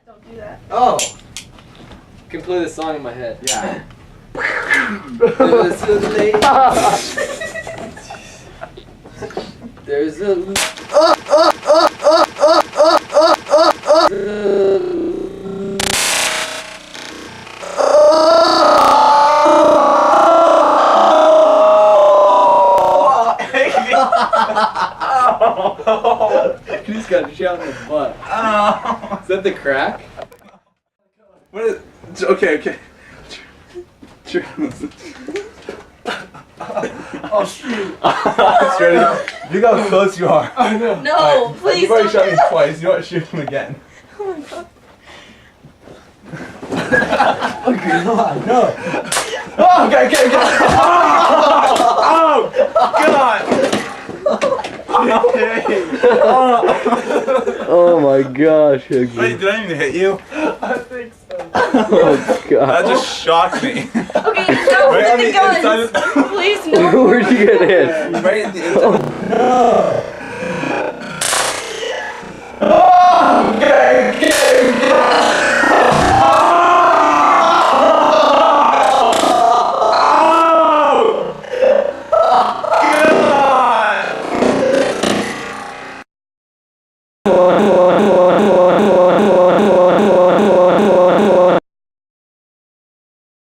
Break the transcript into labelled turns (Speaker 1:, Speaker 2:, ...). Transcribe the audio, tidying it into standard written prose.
Speaker 1: Don't do that.
Speaker 2: Oh! I can play this song in my head.
Speaker 3: Yeah.
Speaker 2: There's a You just got shot in the butt.
Speaker 3: Oh.
Speaker 2: Is that the crack?
Speaker 3: What is? Okay.
Speaker 1: Oh shoot.
Speaker 3: Ready? Look how close you are.
Speaker 2: I know.
Speaker 1: No,
Speaker 3: Alright,
Speaker 1: please
Speaker 3: you've already
Speaker 1: don't.
Speaker 3: shot me twice. You want to shoot him again?
Speaker 1: Oh my god.
Speaker 2: Oh god, no.
Speaker 3: Oh, okay. Oh, God. Okay.
Speaker 2: Oh my gosh, Higgy.
Speaker 3: Wait, did I even hit you?
Speaker 2: I think so. Oh
Speaker 3: That
Speaker 2: god.
Speaker 3: just shocked me.
Speaker 1: Okay, stop
Speaker 3: Right on
Speaker 1: with the
Speaker 3: the inside
Speaker 1: guns. Please no.
Speaker 2: Where'd you get hit?
Speaker 3: Right in the inside.
Speaker 2: Oh.